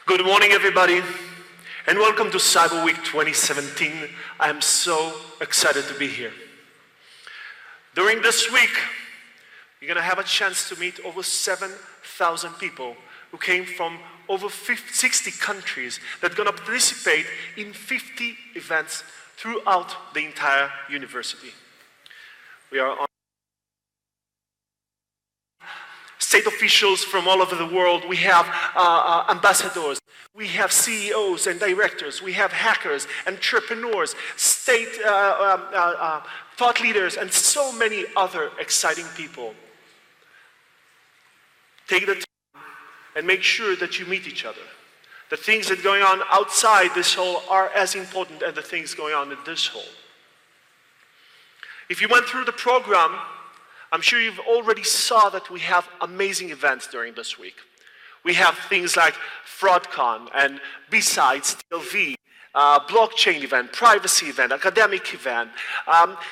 Good morning, everybody, and welcome to Cyber Week 2017. I'm so excited to be here. During this week, you're going to have a chance to meet over 7,000 people who came from over 60 countries that are going to participate in 50 events throughout the entire university. We are on state officials from all over the world. We have ambassadors. We have CEOs and directors. We have hackers, entrepreneurs, state thought leaders, and so many other exciting people. Take the time and make sure that you meet each other. The things that are going on outside this hall are as important as the things going on in this hall. If you went through the program, I'm sure you've already saw that we have amazing events during this week. We have things like FraudCon and Besides TLV, blockchain event, privacy event, academic event,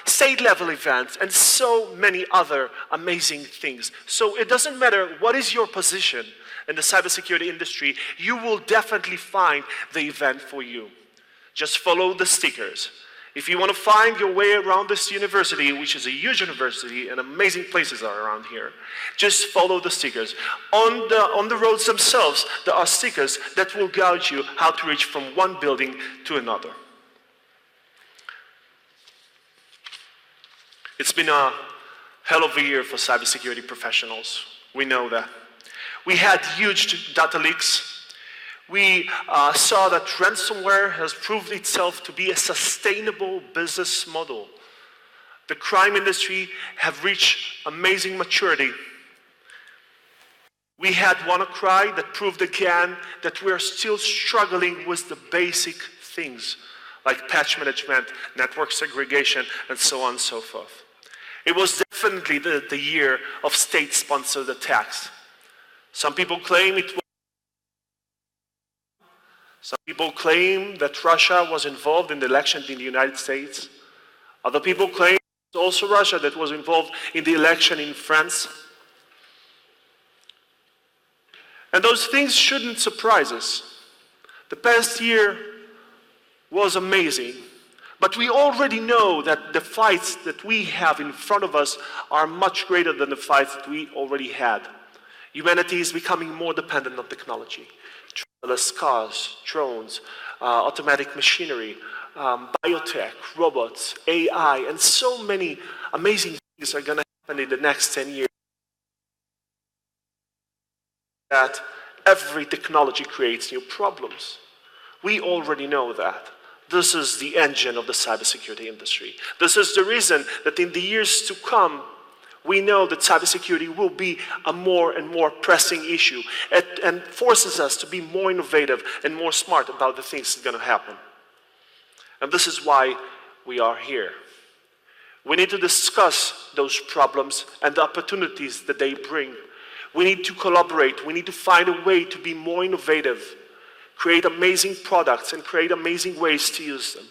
state level events, and so many other amazing things. So it doesn't matter what is your position in the cybersecurity industry, you will definitely find the event for you. Just follow the stickers. If you want to find your way around this university, which is a huge university and amazing places are around here, just follow the stickers. On the roads themselves, there are stickers that will guide you how to reach from one building to another. It's been a hell of a year for cybersecurity professionals. We know that. We had huge data leaks. We saw that ransomware has proved itself to be a sustainable business model. The crime industry have reached amazing maturity. We had WannaCry that proved again that we are still struggling with the basic things like patch management, network segregation, and so on and so forth. It was definitely the year of state-sponsored attacks. Some people claim it was Some people claim that Russia was involved in the election in the United States. Other people claim it's also Russia that was involved in the election in France. And those things shouldn't surprise us. The past year was amazing, but we already know that the fights that we have in front of us are much greater than the fights that we already had. Humanity is becoming more dependent on technology. Driverless cars, drones, automatic machinery, biotech, robots, AI, and so many amazing things are going to happen in the next 10 years. That every technology creates new problems. We already know that. This is the engine of the cybersecurity industry. This is the reason that in the years to come, we know that cybersecurity will be a more and more pressing issue and forces us to be more innovative and more smart about the things that are going to happen. And this is why we are here. We need to discuss those problems and the opportunities that they bring. We need to collaborate. We need to find a way to be more innovative, create amazing products, and create amazing ways to use them.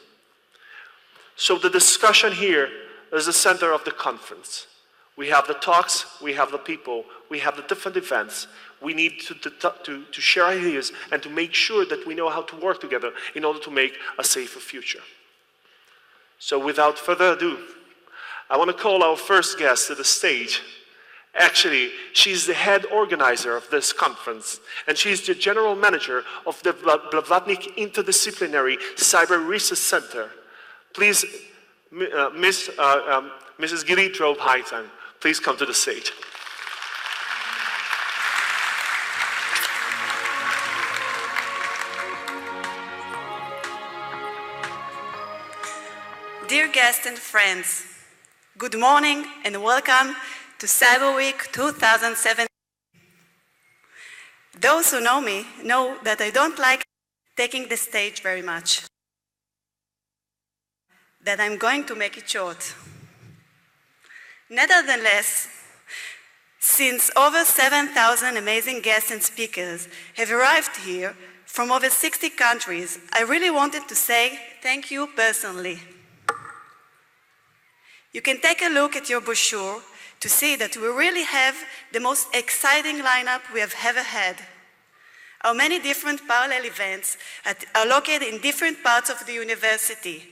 So the discussion here is the center of the conference. We have the talks, we have the people, we have the different events. We need to share ideas and to make sure that we know how to work together in order to make a safer future. So without further ado, I want to call our first guest to the stage. Actually, she's the head organizer of this conference, and she's the general manager of the Blavatnik Interdisciplinary Cyber Research Center. Please, Mrs. Gili Drobe-Heitan, please come to the stage. Dear guests and friends, good morning and welcome to Cyber Week 2017. Those who know me know that I don't like taking the stage very much, that I'm going to make it short. Nevertheless, since over 7,000 amazing guests and speakers have arrived here from over 60 countries, I really wanted to say thank you personally. You can take a look at your brochure to see that we really have the most exciting lineup we have ever had. Our many different parallel events are located in different parts of the university.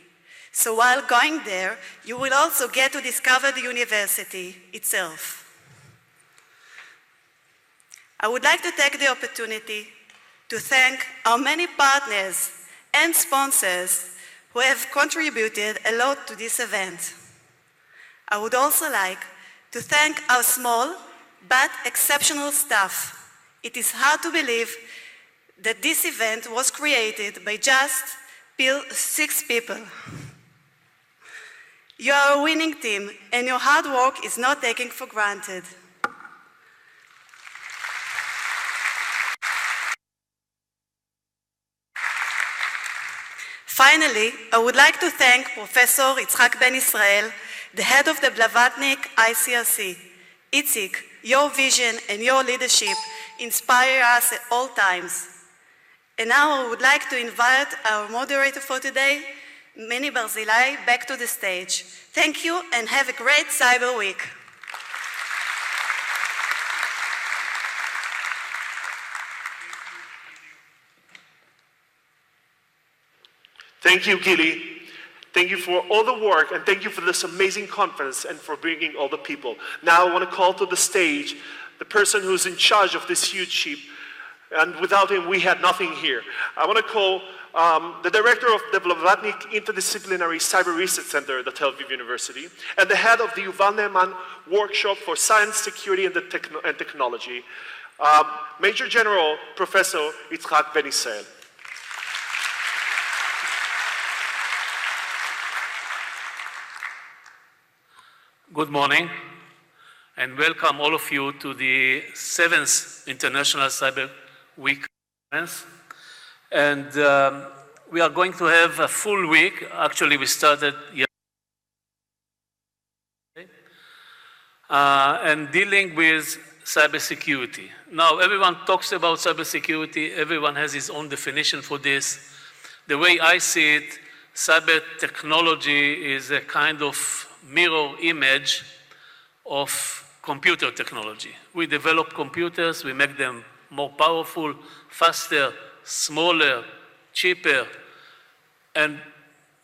So while going there, you will also get to discover the university itself. I would like to take the opportunity to thank our many partners and sponsors who have contributed a lot to this event. I would also like to thank our small but exceptional staff. It is hard to believe that this event was created by just 6 people. You are a winning team, and your hard work is not taken for granted. Finally, I would like to thank Professor Yitzhak Ben Israel, the head of the Blavatnik ICRC. Itzik, your vision and your leadership inspire us at all times. And now I would like to invite our moderator for today, Mini Barzilai, back to the stage. Thank you and have a great Cyber Week. Thank you, Gili. Thank you for all the work, and thank you for this amazing conference and for bringing all the people. Now I want to call to the stage the person who's in charge of this huge ship, and without him we had nothing here. I want to call the director of the Blavatnik Interdisciplinary Cyber Research Center at the Tel Aviv University, and the head of the Yuval Ne'eman Workshop for Science, Security, and Technology, Major General Professor Yitzhak Ben Israel. Good morning, and welcome all of you to the 7th International Cyber Week conference. And we are going to have a full week. Actually, we started yesterday, and dealing with cybersecurity. Now, everyone talks about cybersecurity. Everyone has his own definition for this. The way I see it, cyber technology is a kind of mirror image of computer technology. We develop computers, we make them more powerful, faster, smaller, cheaper, and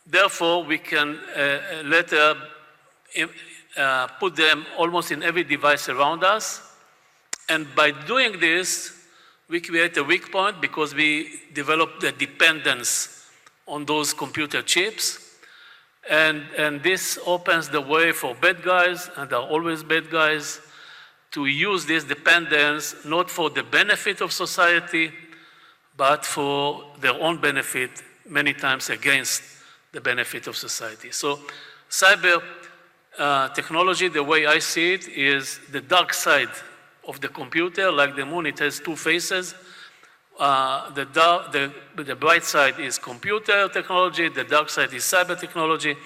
therefore we can later put them almost in every device around us. And by doing this, we create a weak point because we develop the dependence on those computer chips. And this opens the way for bad guys, and there are always bad guys, to use this dependence not for the benefit of society, but for their own benefit, many times against the benefit of society. So cyber technology, the way I see it, is the dark side of the computer. Like the moon, it has 2 faces. The bright side is computer technology, the dark side is cyber technology,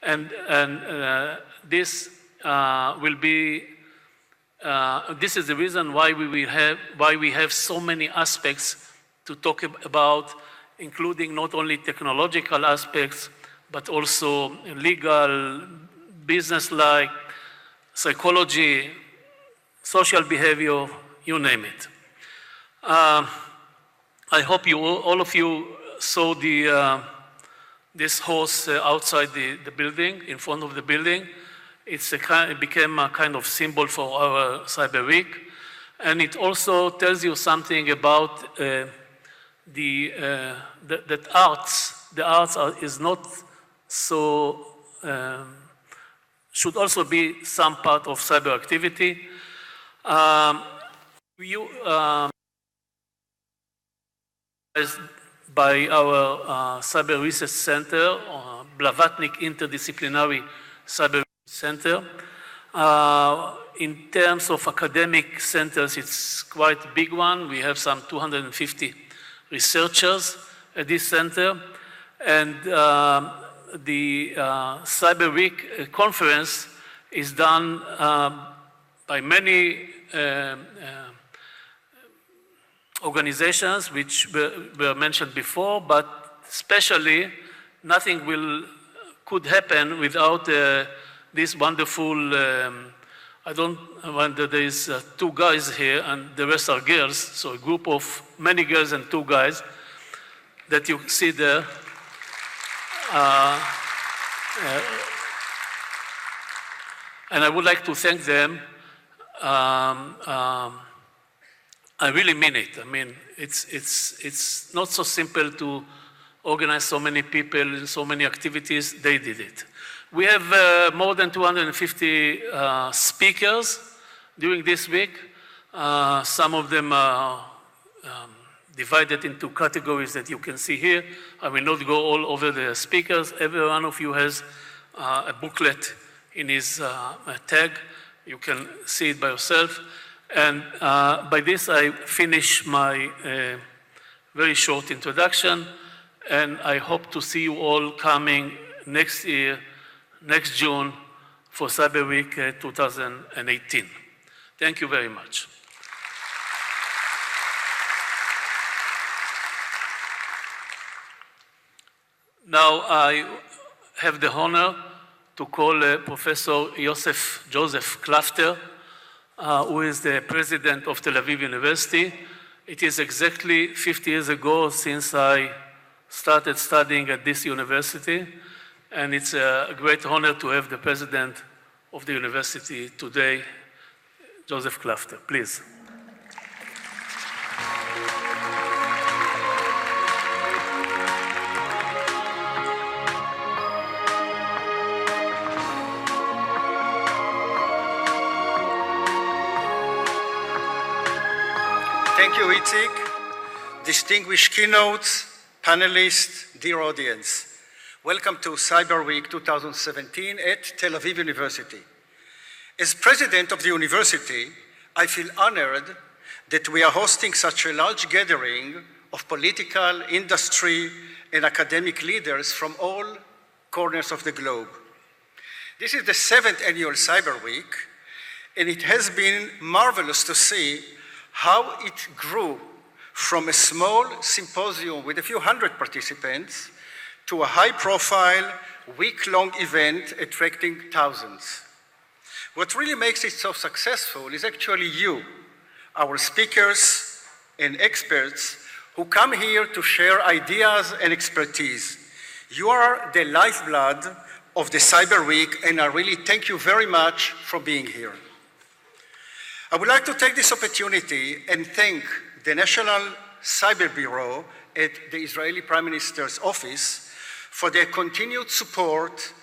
and this will be. This is the reason why we have so many aspects to talk about, including not only technological aspects, but also legal, business-like, psychology, social behavior, you name it. I hope all of you saw this horse outside the building, in front of the building. It became a kind of symbol for our Cyber Week. And it also tells you something about that arts. The arts is not so, should also be some part of cyber activity. By our Cyber Research Center, Blavatnik Interdisciplinary Cyber Center. In terms of academic centers, it's quite a big one. We have some 250 researchers at this center. And the Cyber Week conference is done by many organizations which were mentioned before, but especially nothing could happen without this wonderful I don't wonder there is two guys here and the rest are girls, so a group of many girls and two guys that you see there. And I would like to thank them. I really mean it. I mean, it's not so simple to organize so many people in so many activities. They did it. We have more than 250 speakers during this week. Some of them are divided into categories that you can see here. I will not go all over the speakers. Every one of you has a booklet in his tag. You can see it by yourself. And by this, I finish my very short introduction. And I hope to see you all coming next year, next June, for Cyber Week 2018. Thank you very much. Now I have the honor to call Professor Joseph Klafter, who is the president of Tel Aviv University. It is exactly 50 years ago since I started studying at this university, and it's a great honor to have the president of the university today, Joseph Klafter. Please. Thank you, Itzik. Distinguished keynotes, panelists, dear audience. Welcome to Cyber Week 2017 at Tel Aviv University. As president of the university, I feel honored that we are hosting such a large gathering of political, industry, and academic leaders from all corners of the globe. This is the 7th annual Cyber Week, and it has been marvelous to see how it grew from a small symposium with a few hundred participants to a high-profile, week-long event attracting thousands. What really makes it so successful is actually you, our speakers and experts who come here to share ideas and expertise. You are the lifeblood of the Cyber Week, and I really thank you very much for being here. I would like to take this opportunity and thank the National Cyber Bureau at the Israeli Prime Minister's office for their continued support,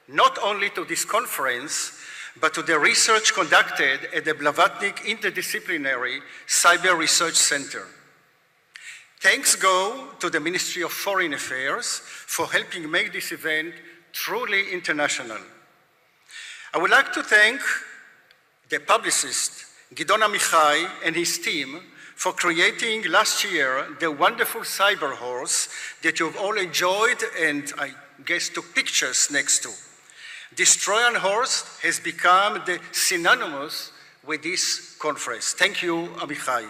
not only to this conference, but to the research conducted at the Blavatnik Interdisciplinary Cyber Research Center. Thanks go to the Ministry of Foreign Affairs for helping make this event truly international. I would like to thank the publicist, Gidon Amichai, and his team for creating last year the wonderful cyber horse that you've all enjoyed and I guess took pictures next to. This Trojan horse has become the synonymous with this conference. Thank you, Amichai.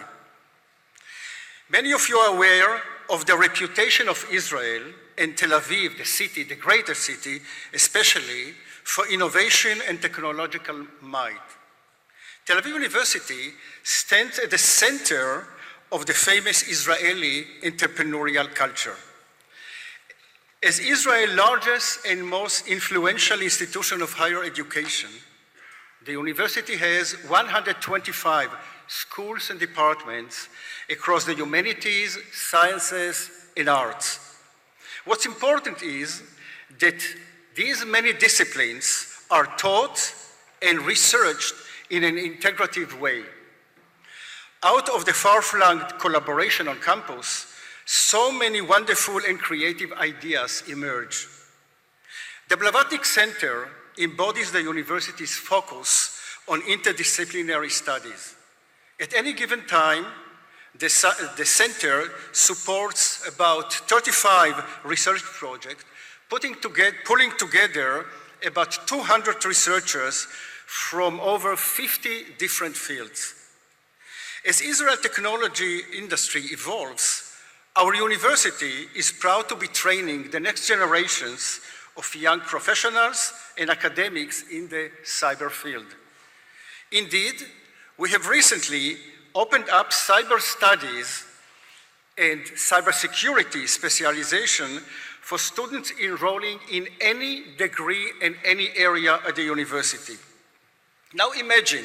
Many of you are aware of the reputation of Israel and Tel Aviv, the city, the greater city, especially for innovation and technological might. Tel Aviv University stands at the center of the famous Israeli entrepreneurial culture. As Israel's largest and most influential institution of higher education, the university has 125 schools and departments across the humanities, sciences, and arts. What's important is that these many disciplines are taught and researched in an integrative way. Out of the far-flung collaboration on campus, so many wonderful and creative ideas emerge. The Blavatnik Center embodies the university's focus on interdisciplinary studies. At any given time, the center supports about 35 research projects, pulling together about 200 researchers from over 50 different fields. As Israel's technology industry evolves, our university is proud to be training the next generations of young professionals and academics in the cyber field. Indeed, we have recently opened up cyber studies and cybersecurity specialization for students enrolling in any degree and any area at the university. Now imagine,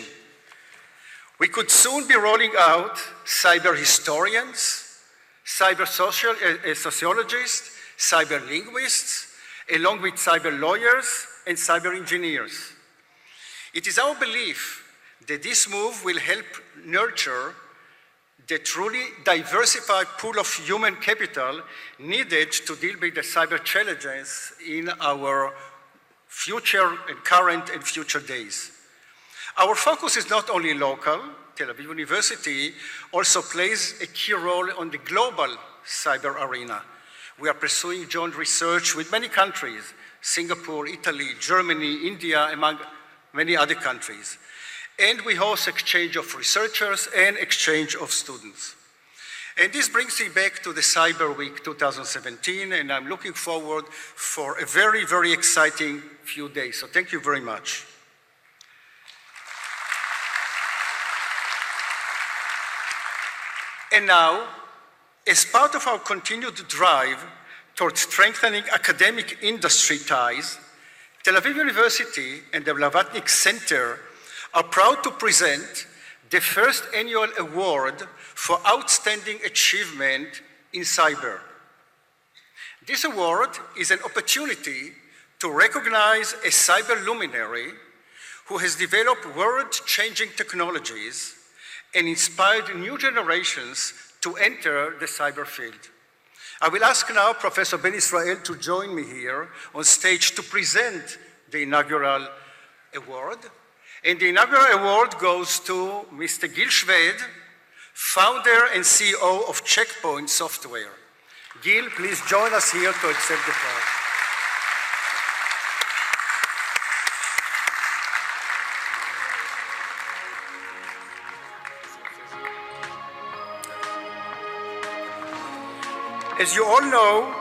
we could soon be rolling out cyber historians, cyber sociologists, cyber linguists, along with cyber lawyers and cyber engineers. It is our belief that this move will help nurture the truly diversified pool of human capital needed to deal with the cyber challenges in our future and current and future days. Our focus is not only local. Tel Aviv University also plays a key role on the global cyber arena. We are pursuing joint research with many countries, Singapore, Italy, Germany, India, among many other countries. And we host exchange of researchers and exchange of students. And this brings me back to the Cyber Week 2017, and I'm looking forward for a very, very exciting few days. So thank you very much. And now, as part of our continued drive towards strengthening academic industry ties, Tel Aviv University and the Blavatnik Center are proud to present the first annual award for outstanding achievement in cyber. This award is an opportunity to recognize a cyber luminary who has developed world-changing technologies and inspired new generations to enter the cyber field. I will ask now Professor Ben Israel to join me here on stage to present the inaugural award. And the inaugural award goes to Mr. Gil Shved, founder and CEO of Checkpoint Software. Gil, please join us here to accept the prize. As you all know,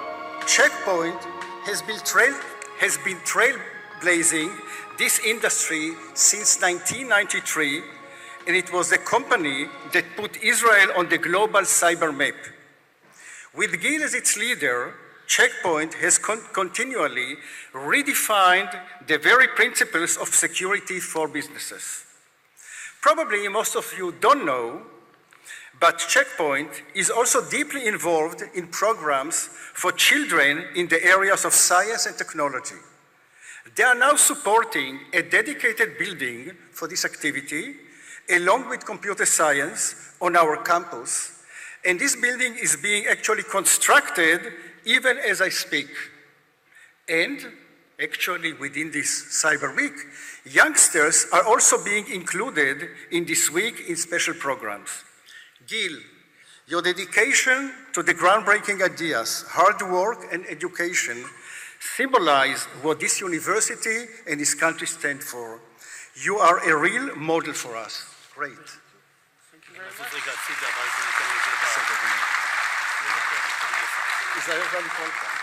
Checkpoint has been trailblazing this industry since 1993, and it was the company that put Israel on the global cyber map. With Gil as its leader, Checkpoint has continually redefined the very principles of security for businesses. Probably most of you don't know, but Checkpoint is also deeply involved in programs for children in the areas of science and technology. They are now supporting a dedicated building for this activity, along with computer science on our campus. And this building is being actually constructed even as I speak. And actually within this Cyber Week, youngsters are also being included in this week in special programs. Gil, your dedication to the groundbreaking ideas, hard work, and education symbolize what this university and this country stand for. You are a real model for us. Great. Thank you very much.